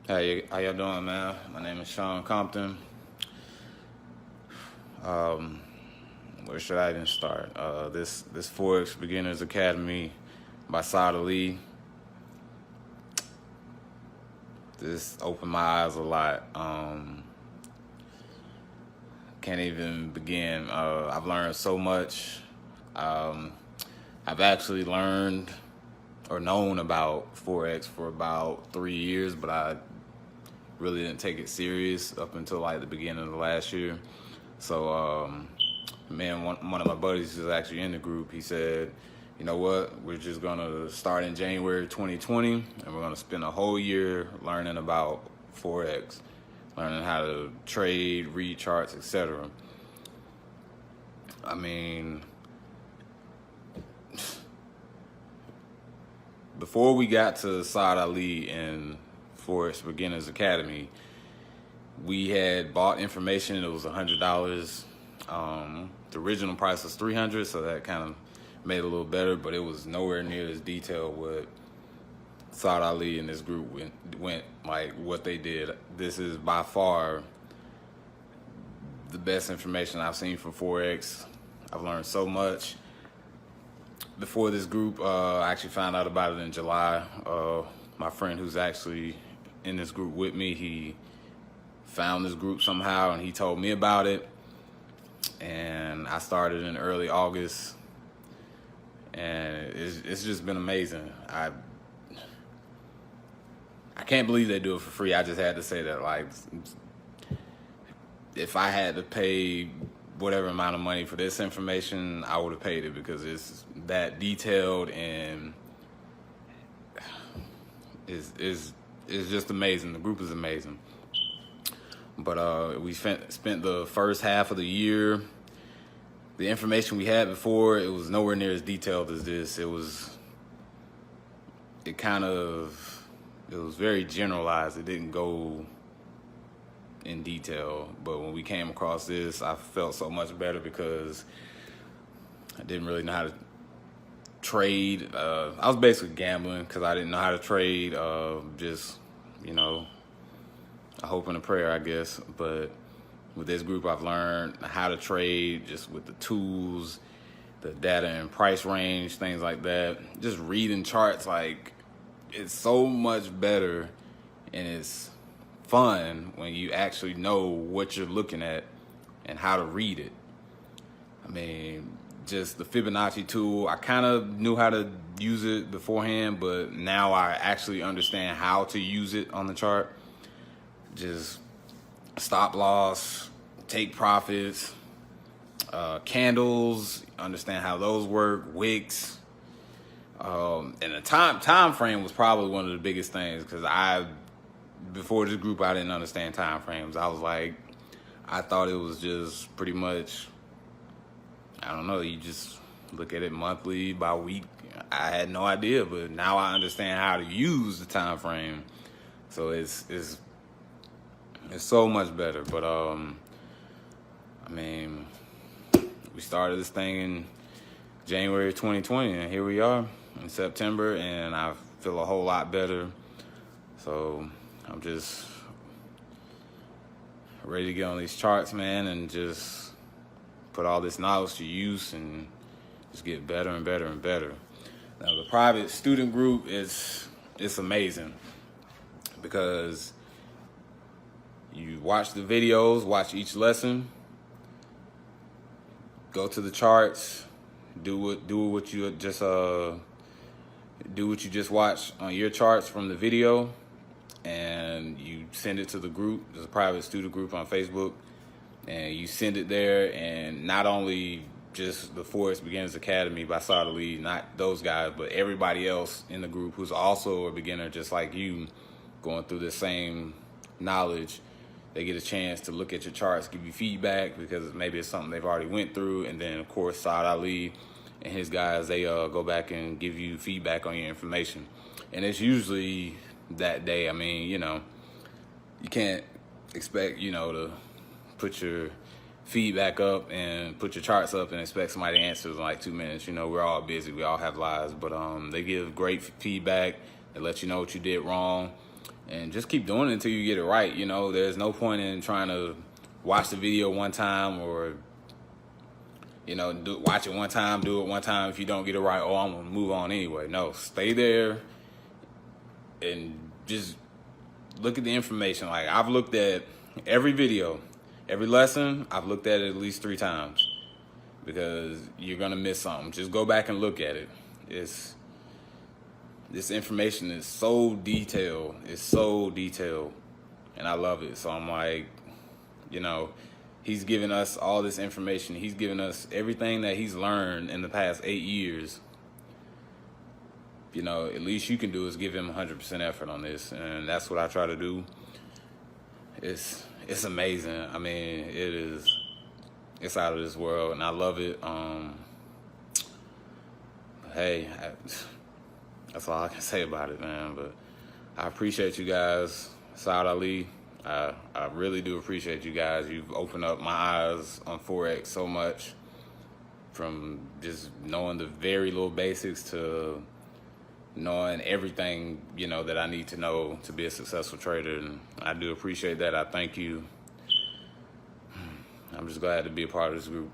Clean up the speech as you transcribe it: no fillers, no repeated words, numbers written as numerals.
Hey, how y'all doing, man? My name is Sean Compton. Where should I even start? This Forex Beginners Academy by Sada Lee. This opened my eyes a lot. Can't even begin. I've learned so much. I've actually learned or known about Forex for about 3 years, but I really didn't take it serious up until like the beginning of the last year. So, one of my buddies is actually in the group. He said, you know what, we're just gonna start in January 2020 and we're gonna spend a whole year learning about Forex, learning how to trade, read charts, etc. I mean, before we got to Saad Ali and Forex Beginners Academy, we had bought information. It was $100. The original price was $300, so that kind of made it a little better, but it was nowhere near as detailed what Saad Ali and this group went like what they did. This is by far the best information I've seen from Forex. I've learned so much. Before this group, I actually found out about it in July. My friend who's actually in this group with me, he found this group somehow and he told me about it. And I started in early August. And it's just been amazing. I can't believe they do it for free. I just had to say that. Like, if I had to pay whatever amount of money for this information, I would have paid it because it's that detailed and is just amazing. The group is amazing. But we spent the first half of the year. The information we had before, it was nowhere near as detailed as this. It was very generalized. It didn't go in detail. But when we came across this, I felt so much better because I didn't really know how to trade. I was basically gambling because I didn't know how to trade. Just, a hope and a prayer, I guess. But with this group, I've learned how to trade just with the tools, the data and price range, things like that. Just reading charts, like, it's so much better and it's fun when you actually know what you're looking at and how to read it. I mean, just the Fibonacci tool, I kind of knew how to use it beforehand, but now I actually understand how to use it on the chart. Just stop loss, take profits, candles, understand how those work, wicks. And the time frame was probably one of the biggest things because before this group, I didn't understand time frames. I thought it was just pretty much, I don't know, you just look at it monthly, by week. I had no idea, but now I understand how to use the time frame. So it's so much better. But we started this thing in January 2020, and here we are in September, and I feel a whole lot better. So I'm just ready to get on these charts, man, and just put all this knowledge to use and just get better and better and better. Now, the private student group it's amazing because you watch the videos, watch each lesson, go to the charts, do what you just watched on your charts from the video, and you send it to the group. There's a private student group on Facebook, and you send it there. And not only just the Forex Beginners Academy by Saad Ali, not those guys, but everybody else in the group who's also a beginner just like you, going through the same knowledge. They get a chance to look at your charts, give you feedback because maybe it's something they've already went through. And then, of course, Saad Ali and his guys, they go back and give you feedback on your information. And it's usually that day. I mean, you can't expect, to put your feedback up and put your charts up and expect somebody to answer in like 2 minutes. We're all busy. We all have lives. But they give great feedback. They let you know what you did wrong. and just keep doing it until you get it right. You know, there's no point in trying to watch the video one time, or watch it one time, do it one time. If you don't get it right, I'm gonna move on anyway. No, stay there and just look at the information. Like, I've looked at every video, every lesson. I've looked at it at least 3 times, because you're gonna miss something. Just go back and look at it. This information is so detailed. It's so detailed, and I love it. So I'm like, he's giving us all this information. He's giving us everything that he's learned in the past 8 years. At least you can do is give him 100% effort on this, and that's what I try to do. It's amazing. I mean, it's out of this world, and I love it. Hey, that's all I can say about it, man. But I appreciate you guys. Saad Ali, I really do appreciate you guys. You've opened up my eyes on Forex so much, from just knowing the very little basics to knowing everything, that I need to know to be a successful trader. And I do appreciate that. I thank you. I'm just glad to be a part of this group.